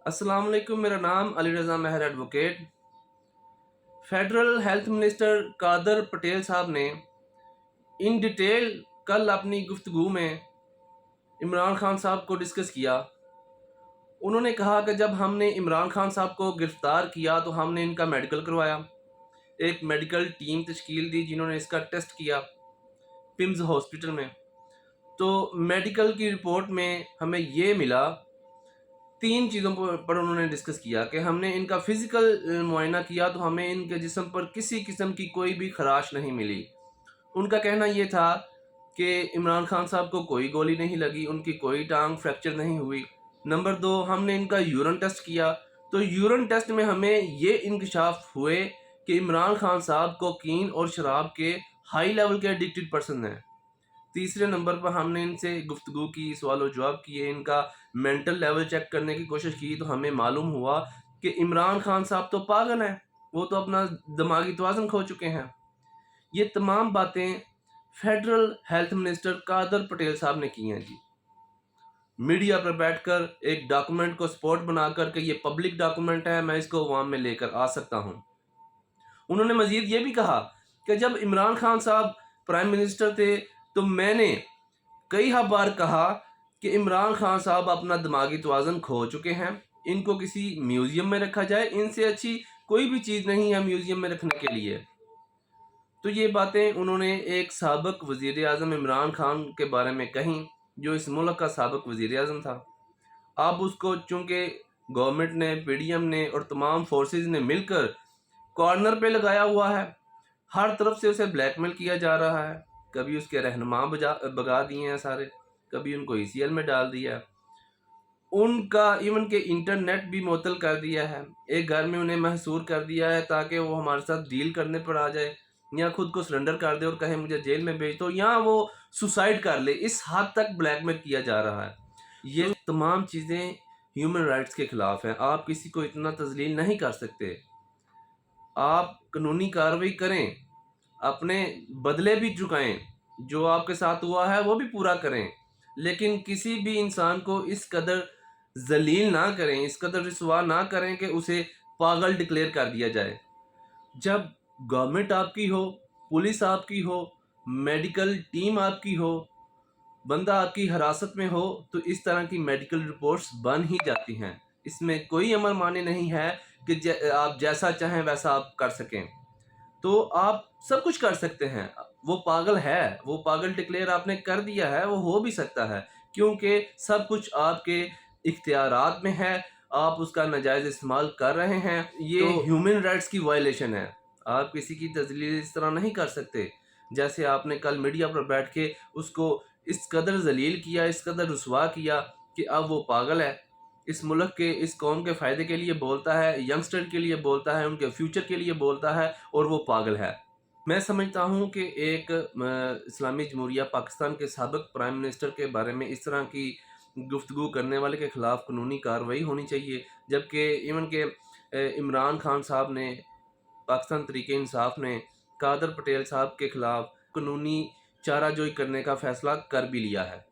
अस्सलाम वालेकुम। मेरा नाम Ali Raza Mahar advocate. Federal health minister Qadir Patel साहब ने इन डिटेल कल अपनी गुफ्तगू में इमरान खान साहब को डिस्कस किया। उन्होंने कहा कि जब हमने इमरान खान साहब को गिरफ़्तार किया तो हमने इनका मेडिकल करवाया, एक मेडिकल टीम तश्कील दी जिन्होंने इसका टेस्ट किया पिम्स हॉस्पिटल में। तो मेडिकल की रिपोर्ट में हमें ये मिला, तीन चीज़ों पर उन्होंने डिस्कस किया कि हमने इनका फ़िज़िकल मुआयना किया तो हमें इनके जिस्म पर किसी किस्म की कोई भी खराश नहीं मिली। उनका कहना ये था कि इमरान खान साहब को कोई गोली नहीं लगी, उनकी कोई टांग फ्रैक्चर नहीं हुई। नंबर 2, हमने इनका यूरिन टेस्ट किया तो यूरिन टेस्ट में हमें ये इंकशाफ हुए कि इमरान खान साहब कोकीन और शराब के हाई लेवल के एडिक्टेड पर्सन हैं। तीसरे नंबर पर हमने इनसे गुफ्तगू की, सवाल और जवाब किए, इनका मेंटल लेवल चेक करने की कोशिश की तो हमें मालूम हुआ कि इमरान खान साहब तो पागल हैं, वो तो अपना दिमागी तवाज़ुन खो चुके हैं। ये तमाम बातें federal health minister Qadir Patel साहब ने की हैं जी। मीडिया पर बैठकर एक डॉक्यूमेंट को सपोर्ट बनाकर कि ये पब्लिक डॉक्यूमेंट है, मैं इसको अवाम में लेकर आ सकता हूँ। उन्होंने मजीद ये भी कहा कि जब इमरान खान साहब प्राइम मिनिस्टर थे तो मैंने कई बार कहा कि इमरान खान साहब अपना दिमागी तवाज़ुन खो चुके हैं, इनको किसी म्यूज़ियम में रखा जाए, इनसे अच्छी कोई भी चीज़ नहीं है म्यूज़ियम में रखने के लिए। तो ये बातें उन्होंने एक साबिक़ वज़ीर आज़म इमरान खान के बारे में कहीं, जो इस मुल्क का साबिक़ वज़ीर आज़म था। अब उसको चूँकि गवर्नमेंट ने, पीडीएम ने और तमाम फोर्सेस ने मिलकर कॉर्नर पे लगाया हुआ है, हर तरफ से उसे ब्लैकमेल किया जा रहा है। कभी उसके रहनुमा भगा दिए हैं सारे, कभी उनको ईसीएल में डाल दिया है, उनका इवन के इंटरनेट भी मुअत्तल कर दिया है, एक घर में उन्हें महसूर कर दिया है ताकि वो हमारे साथ डील करने पर आ जाए, या खुद को सरेंडर कर दे और कहे मुझे जेल में भेज दो, या वो सुसाइड कर ले। इस हद तक ब्लैकमेल किया जा रहा है। ये तमाम चीज़ें ह्यूमन राइट्स के ख़िलाफ़ हैं। आप किसी को इतना तज़लील नहीं कर सकते। आप कानूनी कार्रवाई करें, अपने बदले भी चुकाएं, जो आपके साथ हुआ है वो भी पूरा करें, लेकिन किसी भी इंसान को इस कदर जलील ना करें, इस कदर रिसवा ना करें कि उसे पागल डिक्लेयर कर दिया जाए। जब गवर्नमेंट आपकी हो, पुलिस आपकी हो, मेडिकल टीम आपकी हो, बंदा आपकी हिरासत में हो, तो इस तरह की मेडिकल रिपोर्ट्स बन ही जाती हैं। इसमें कोई अमल माने नहीं है कि आप जैसा चाहें वैसा आप कर सकें। तो आप सब कुछ कर सकते हैं। वो पागल है, वो पागल डिक्लेयर आपने कर दिया है, वो हो भी सकता है, क्योंकि सब कुछ आपके इख्तियारात में है, आप उसका नाजायज़ इस्तेमाल कर रहे हैं। ये तो ह्यूमन राइट्स की वायलेशन है। आप किसी की तज़लील इस तरह नहीं कर सकते, जैसे आपने कल मीडिया पर बैठ के उसको इस कदर ज़लील किया, इस कदर रुसवा किया कि अब वो पागल है। इस मुल्क के, इस कौम के फ़ायदे के लिए बोलता है, यंगस्टर के लिए बोलता है, उनके फ्यूचर के लिए बोलता है, और वो पागल है। मैं समझता हूँ कि एक इस्लामी जमहूरिया पाकिस्तान के साबिक़ प्राइम मिनिस्टर के बारे में इस तरह की गुफ्तगू करने वाले के ख़िलाफ़ कानूनी कार्रवाई होनी चाहिए, जबकि इवन के इमरान खान साहब ने, पाकिस्तान तहरीक-ए-इंसाफ ने कादर पटेल साहब के ख़िलाफ़ कानूनी चाराजोई करने का फ़ैसला कर भी लिया है।